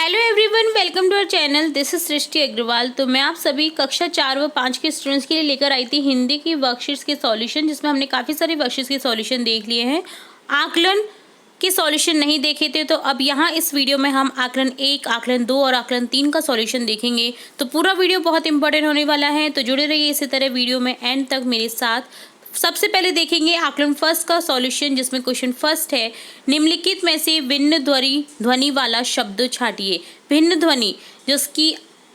Hello everyone, welcome to our channel. This is Srishti Agarwal. तो मैं आप सभी कक्षा 4 व 5 के स्टूडेंट्स के लिए लेकर आई थी हिंदी की वर्कशीट्स के सॉल्यूशन, जिसमें हमने काफ़ी सारे वर्कशीट्स के सॉल्यूशन देख लिए हैं। आकलन के सॉल्यूशन नहीं देखे थे, तो अब यहाँ इस वीडियो में हम आकलन 1, आकलन 2 और आकलन 3 का सॉल्यूशन देखेंगे। तो पूरा वीडियो बहुत इंपॉर्टेंट होने वाला है, तो जुड़े रहिए इसी तरह वीडियो में एंड तक मेरे साथ। सबसे पहले देखेंगे आकलन फर्स्ट का सॉल्यूशन, जिसमें क्वेश्चन फर्स्ट है, निम्नलिखित में से भिन्न ध्वनि वाला शब्द छांटिए। भिन्न ध्वनि जिसकी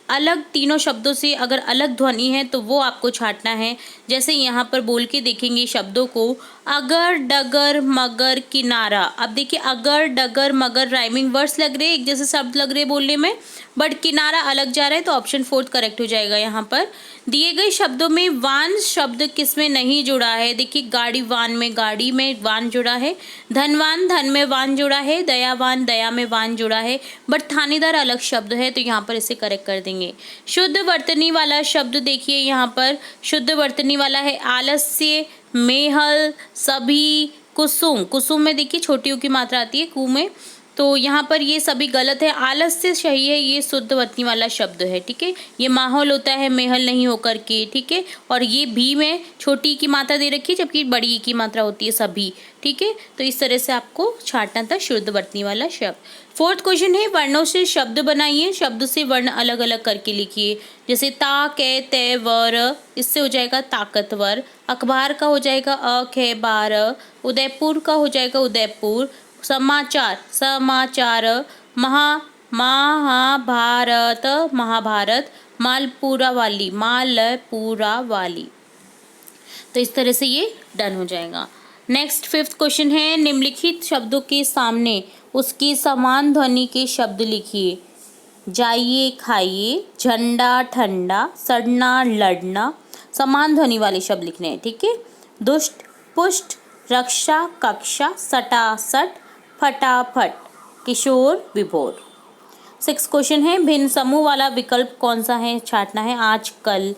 अलग तीनों शब्दों से अगर अलग ध्वनि है तो वो आपको छांटना है। जैसे यहाँ पर बोल के देखेंगे शब्दों को, अगर, डगर, मगर, किनारा। अब देखिए, अगर, डगर, मगर राइमिंग वर्ड्स लग रहे हैं, एक जैसे शब्द लग रहे हैं बोलने में, बट किनारा अलग जा रहा है, तो ऑप्शन 4 करेक्ट हो जाएगा। यहाँ पर दिए गए शब्दों में वान शब्द किसमें नहीं जुड़ा है? देखिए, गाड़ी में वान जुड़ा है, धनवान धन में वान जुड़ा है, दयावान दया में वान जुड़ा है, बट थानेदार अलग शब्द है, तो यहाँ पर इसे करेक्ट कर देंगे। शुद्ध वर्तनी वाला शब्द देखिए, यहाँ पर शुद्ध वर्तनी वाला है आलस्य, मेहल, सभी, कुसुम। कुसुम में देखिए छोटी ऊ की मात्रा आती है कु में, तो यहाँ पर ये सभी गलत है। आलस्य सही है, ये शुद्ध वर्तनी वाला शब्द है। ठीक है, ये माहौल होता है, महल नहीं होकर के। ठीक है, और ये भी में छोटी की मात्रा दे रखी है, जबकि बड़ी की मात्रा होती है सभी। ठीक है, तो इस तरह से आपको छांटना था शुद्ध वर्तनी वाला शब्द। फोर्थ क्वेश्चन है, वर्णों से शब्द बनाइए, शब्द से वर्ण अलग अलग करके लिखिए। जैसे ता, कै, तै, वर, इससे हो जाएगा ताकतवर। अखबार का हो जाएगा अ, खे, बार। उदयपुर का हो जाएगा उदयपुर। समाचार, महाभारत, मालपुरा वाली। तो इस तरह से ये डन हो जाएगा। नेक्स्ट फिफ्थ क्वेश्चन है, निम्नलिखित शब्दों के सामने उसकी समान ध्वनि के शब्द लिखिए। जाइए, खाइए, झंडा, ठंडा, सड़ना, लड़ना। समान ध्वनि वाले शब्द लिखने हैं। ठीक है, दुष्ट, पुष्ट, रक्षा, कक्षा, सटासट, फटाफट, किशोर, विभोर। सिक्स क्वेश्चन है, भिन्न समूह वाला विकल्प कौन सा है? छांटना है। आज, कल,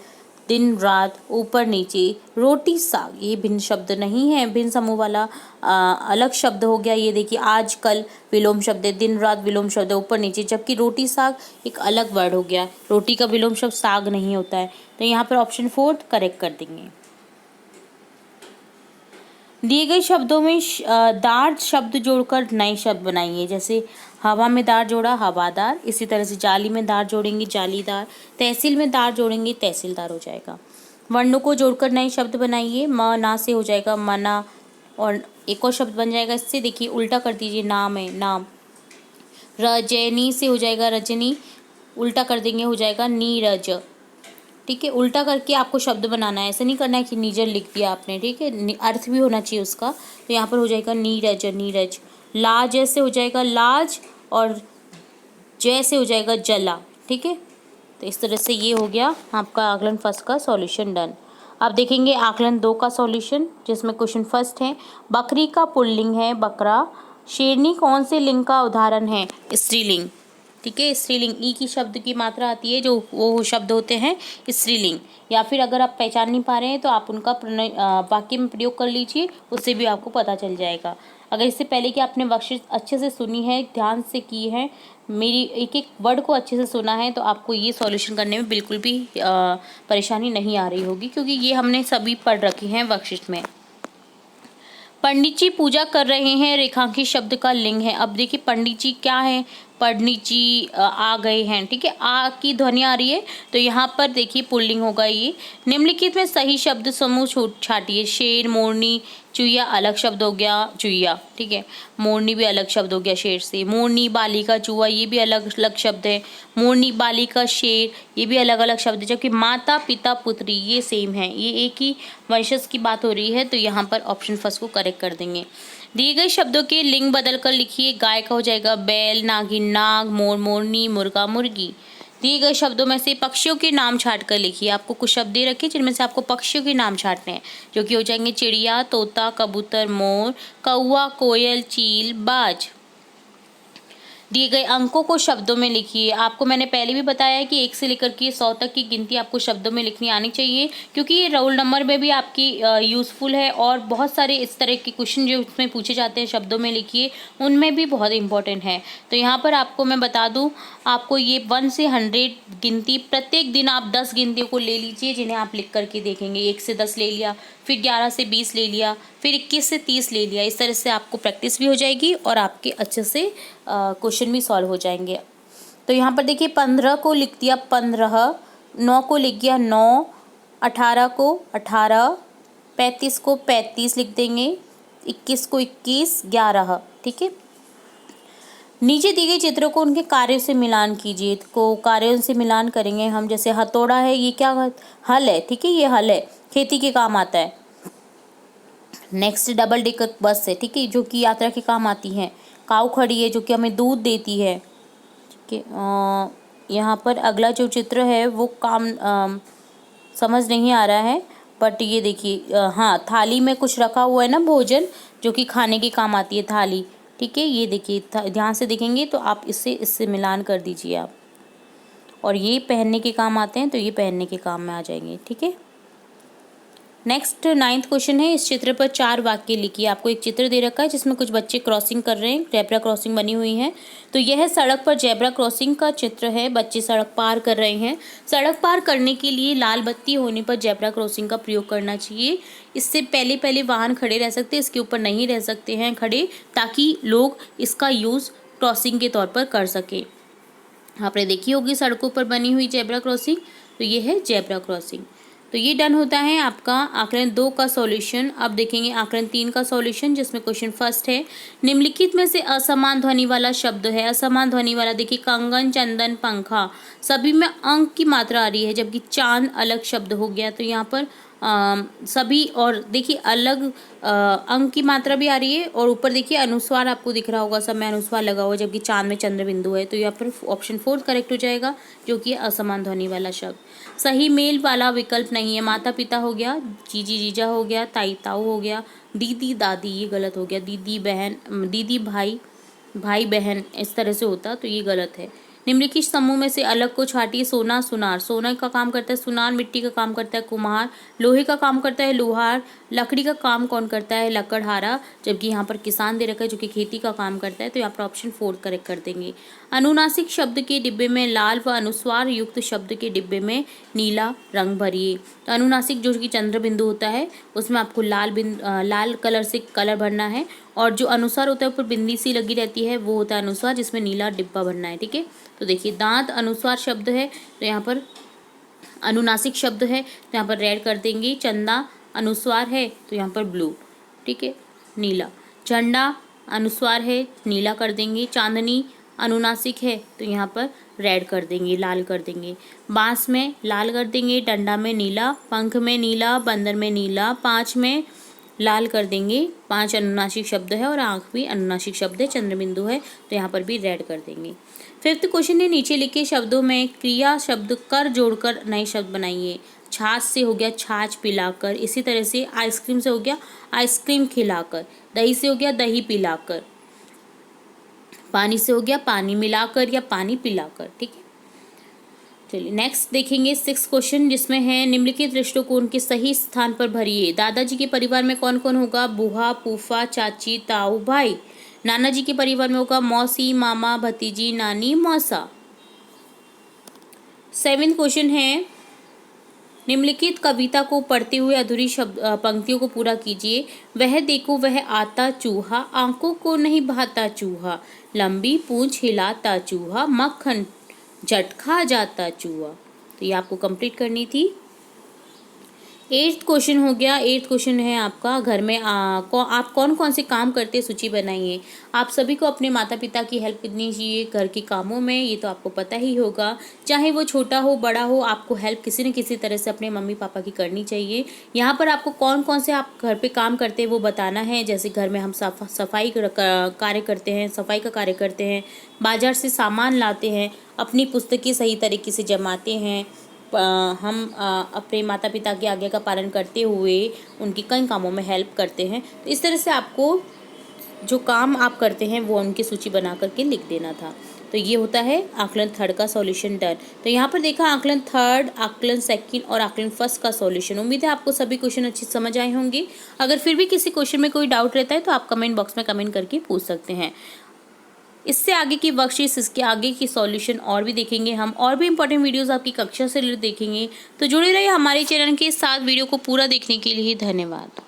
दिन, रात, ऊपर, नीचे, रोटी, साग। ये भिन्न शब्द नहीं है, भिन्न समूह वाला अलग शब्द हो गया। ये देखिए, आज, कल विलोम शब्द है, दिन, रात विलोम शब्द है, ऊपर, नीचे, जबकि रोटी, साग एक अलग वर्ड हो गया। रोटी का विलोम शब्द साग नहीं होता है, तो यहाँ पर ऑप्शन 4 करेक्ट कर देंगे। दिए गए शब्दों में दार शब्द जोड़कर नए शब्द बनाइए। जैसे हवा में दार जोड़ा, हवादार। इसी तरह से जाली में दार जोड़ेंगे, जालीदार। तहसील में दार जोड़ेंगे, तहसीलदार हो जाएगा। वर्णों को जोड़कर नए शब्द बनाइए। म ना से हो जाएगा मना, और एक और शब्द बन जाएगा इससे। देखिए, उल्टा कर दीजिए, नाम है नाम। रजनी से हो जाएगा रजनी, उल्टा कर देंगे हो जाएगा नीरज। ठीक है, उल्टा करके आपको शब्द बनाना है, ऐसा नहीं करना है कि नीजर लिख दिया आपने। ठीक है, अर्थ भी होना चाहिए उसका, तो यहाँ पर हो जाएगा नीरज, नीरज। लाज से हो जाएगा लाज, और जय से हो जाएगा जला। ठीक है, तो इस तरह से ये हो गया आपका आकलन फर्स्ट का सॉल्यूशन डन। अब देखेंगे आकलन 2 का सॉल्यूशन, जिसमें क्वेश्चन फर्स्ट है, बकरी का पुल्लिंग है बकरा। शेरनी कौन से लिंग का उदाहरण है? स्त्रीलिंग। ठीक है, स्त्रीलिंग, ई की शब्द की मात्रा आती है, जो वो शब्द होते हैं स्त्रीलिंग। या फिर अगर आप पहचान नहीं पा रहे हैं तो आप उनका वाक्य में प्रयोग कर लीजिए, उससे भी आपको पता चल जाएगा। अगर इससे पहले कि आपने वर्कशीट अच्छे से सुनी है, ध्यान से की है, मेरी एक एक वर्ड को अच्छे से सुना है, तो आपको ये सॉल्यूशन करने में बिल्कुल भी परेशानी नहीं आ रही होगी, क्योंकि ये हमने सभी पढ़ रखे हैं वर्कशीट में। पंडित जी पूजा कर रहे हैं, रेखांकित शब्द का लिंग है। अब देखिए, पंडित जी क्या है? पंडित जी आ गए हैं। ठीक है, आ की ध्वनि आ रही है, तो यहाँ पर देखिए पुल्लिंग होगा ये। निम्नलिखित में सही शब्द समूह छाटिए। शेर, मोरनी, चुईया अलग शब्द हो गया, चुईया। ठीक है, मोरनी भी अलग शब्द हो गया शेर से। मोरनी, बालिका, चूहा, ये भी अलग अलग शब्द है। मोरनी, बालिका, शेर, ये भी अलग अलग शब्द है। जबकि माता, पिता, पुत्री ये सेम है, ये एक ही वंशज की बात हो रही है, तो यहाँ पर ऑप्शन फर्स्ट को करेक्ट कर देंगे। दिए गए शब्दों के लिंग बदल कर लिखिए। गाय का हो जाएगा बैल, नागिन नाग, मोर मोरनी, मुर्गा मुर्गी। दिए गए शब्दों में से पक्षियों के नाम छाट कर लिखिए। आपको कुछ शब्द दे रखे जिनमें से आपको पक्षियों के नाम छाटने हैं, जो कि हो जाएंगे चिड़िया, तोता, कबूतर, मोर, कौवा, कोयल, चील, बाज। दिए गए अंकों को शब्दों में लिखिए। आपको मैंने पहले भी बताया है कि 1 से लेकर के 100 तक की गिनती आपको शब्दों में लिखनी आनी चाहिए, क्योंकि ये रोल नंबर में भी आपकी यूज़फुल है और बहुत सारे इस तरह के क्वेश्चन जो उसमें पूछे जाते हैं शब्दों में लिखिए, उनमें भी बहुत इंपॉर्टेंट है। तो यहाँ पर आपको मैं बता दूँ, आपको ये 1 से 100 गिनती प्रत्येक दिन आप 10 गिनतियों को ले लीजिए, जिन्हें आप लिख करके देखेंगे। 1 से 10 ले लिया, फिर 11 से 20 ले लिया, फिर 21 से 30 ले लिया। इस तरह से आपको प्रैक्टिस भी हो जाएगी और आपके अच्छे से क्वेश्चन भी सॉल्व हो जाएंगे। तो यहाँ पर देखिए 15 को लिख दिया 15, 9 को लिख गया 9, 18 को 18, 35 को 35 लिख देंगे, 21 को 21, 11। ठीक है। नीचे दिए गए चित्रों को उनके कार्यों से मिलान कीजिए। को कार्यों से मिलान करेंगे हम, जैसे हथौड़ा है, ये क्या हल है। ठीक है, ये हल है, खेती के काम आता है। नेक्स्ट डबल डेकर बस है, ठीक है, जो कि यात्रा के काम आती है। काऊ खड़ी है, जो कि हमें दूध देती है। ठीक है। यहाँ पर अगला जो चित्र है वो काम समझ नहीं आ रहा है, बट ये देखिए, हाँ, थाली में कुछ रखा हुआ है ना, भोजन, जो कि खाने के काम आती है थाली। ठीक है, ये देखिए, ध्यान से देखेंगे तो आप इससे मिलान कर दीजिए आप। और ये पहनने के काम आते हैं, तो ये पहनने के काम में आ जाएंगे। ठीक है। नेक्स्ट 9th क्वेश्चन है। इस चित्र पर 4 वाक्य लिखिए। आपको एक चित्र दे रखा है जिसमें कुछ बच्चे क्रॉसिंग कर रहे हैं, जेब्रा क्रॉसिंग बनी हुई है। तो यह सड़क पर जेब्रा क्रॉसिंग का चित्र है। बच्चे सड़क पार कर रहे हैं। सड़क पार करने के लिए लाल बत्ती होने पर जेब्रा क्रॉसिंग का प्रयोग करना चाहिए। इससे पहले वाहन खड़े रह सकते हैं, इसके ऊपर नहीं रह सकते हैं खड़े, ताकि लोग इसका यूज़ क्रॉसिंग के तौर पर कर सकें। आपने देखी होगी सड़कों पर बनी हुई जेब्रा क्रॉसिंग, तो ये है जेब्रा क्रॉसिंग। तो ये डन होता है आपका आकलन 2 का सॉल्यूशन। अब देखेंगे आकलन 3 का सॉल्यूशन, जिसमें क्वेश्चन फर्स्ट है, निम्नलिखित में से असमान ध्वनि वाला शब्द है। असमान ध्वनि वाला देखिए, कंगन, चंदन, पंखा, सभी में अंक की मात्रा आ रही है, जबकि चांद अलग शब्द हो गया। तो यहाँ पर सभी, और देखिए अलग अंक की मात्रा भी आ रही है, और ऊपर देखिए अनुस्वार आपको दिख रहा होगा, सब में अनुस्वार लगा हुआ है, जबकि चांद में चंद्र बिंदु है। तो यहाँ पर ऑप्शन 4 करेक्ट हो जाएगा, जो कि असमान ध्वनि वाला शब्द। सही मेल वाला विकल्प नहीं है। माता पिता हो गया, जीजी जीजा हो गया, ताई ताऊ हो गया, दीदी दादी ये गलत हो गया, दीदी बहन, दीदी भाई, भाई बहन, इस तरह से होता, तो ये गलत है। निम्नलिखित समूह में से अलग को छाटिए। सोना, सुनार, सोना का काम करता है सुनार, मिट्टी का काम करता है कुम्हार, लोहे का काम करता है लोहार, लकड़ी का काम कौन करता है, लकड़हारा, जबकि यहाँ पर किसान दे रखा है जो कि खेती का काम करता है। तो यहाँ पर ऑप्शन 4 करेक्ट कर देंगे। अनुनासिक शब्द के डिब्बे में लाल व अनुस्वार युक्त शब्द के डिब्बे में नीला रंग भरिए। तो अनुनासिक जो कि चंद्र बिंदु होता है, उसमें आपको लाल कलर से कलर भरना है, और जो अनुस्वार होता है ऊपर बिंदी सी लगी रहती है, वो होता है अनुस्वार, जिसमें नीला डिब्बा भरना है। ठीक है। तो देखिए दांत अनुस्वार शब्द है, तो यहाँ पर अनुनासिक शब्द है, तो यहाँ पर रेड कर देंगे। चंदा अनुस्वार है, तो यहाँ पर ब्लू। ठीक है, नीला। झंडा अनुस्वार है, नीला कर देंगे। चांदनी अनुनासिक है, तो यहाँ पर रेड कर देंगे, लाल कर देंगे। बांस में लाल कर देंगे, डंडा में नीला, पंख में नीला, बंदर में नीला, 5 में लाल कर देंगे। 5 अनुनासिक शब्द है और आँख भी अनुनासिक शब्द है, चंद्रबिंदु है, तो यहाँ पर भी रेड कर देंगे। 5th क्वेश्चन है, नीचे लिखे शब्दों में क्रिया शब्द कर जोड़कर नए शब्द बनाइए। छाछ से हो गया छाछ पिलाकर, इसी तरह से आइसक्रीम से हो गया आइसक्रीम खिलाकर, दही से हो गया दही पिलाकर, पानी से हो गया पानी मिलाकर या पानी पिलाकर। ठीक है, चलिए नेक्स्ट देखेंगे 6th क्वेश्चन, जिसमें है निम्नलिखित रिश्तों को उनके सही स्थान पर भरिए। दादाजी के परिवार में कौन कौन होगा, बुआ, फूफा, चाची, ताऊ, भाई। नाना जी के परिवार में होगा मौसी, मामा, भतीजी, नानी, मौसा। 7th क्वेश्चन है, निम्नलिखित कविता को पढ़ते हुए अधूरी शब्द पंक्तियों को पूरा कीजिए। वह देखो वह आता चूहा, आंखों को नहीं भाता चूहा, लंबी पूंछ हिलाता चूहा, मक्खन झट खा जाता चूहा। तो ये आपको कंप्लीट करनी थी। 8th क्वेश्चन हो गया। 8th क्वेश्चन है आपका, घर में आप कौन कौन से काम करते हैं सूची बनाइए। आप सभी को अपने माता पिता की हेल्प करनी चाहिए घर के कामों में, ये तो आपको पता ही होगा, चाहे वो छोटा हो बड़ा हो, आपको हेल्प किसी न किसी तरह से अपने मम्मी पापा की करनी चाहिए। यहाँ पर आपको कौन कौन से आप घर पे काम करते हैं वो बताना है। जैसे घर में हम सफाई कार्य करते हैं, सफाई का कार्य करते हैं, बाजार से सामान लाते हैं, अपनी पुस्तकें सही तरीके से जमाते हैं, हम अपने माता पिता की आज्ञा का पालन करते हुए उनकी कई कामों में हेल्प करते हैं। तो इस तरह से आपको जो काम आप करते हैं वो उनकी सूची बना करके लिख देना था। तो ये होता है आकलन थर्ड का सॉल्यूशन डन। तो यहाँ पर देखा आकलन थर्ड, आकलन सेकंड और आकलन फर्स्ट का सॉल्यूशन। उम्मीद है आपको सभी क्वेश्चन अच्छी समझ आए होंगे। अगर फिर भी किसी क्वेश्चन में कोई डाउट रहता है तो आप कमेंट बॉक्स में कमेंट करके पूछ सकते हैं। इससे आगे की वर्कशीट्स, इसके आगे की सॉल्यूशन और भी देखेंगे हम, और भी इंपॉर्टेंट वीडियोस आपकी कक्षा से रिलेटेड देखेंगे। तो जुड़े रहिए हमारे चैनल के साथ। वीडियो को पूरा देखने के लिए धन्यवाद।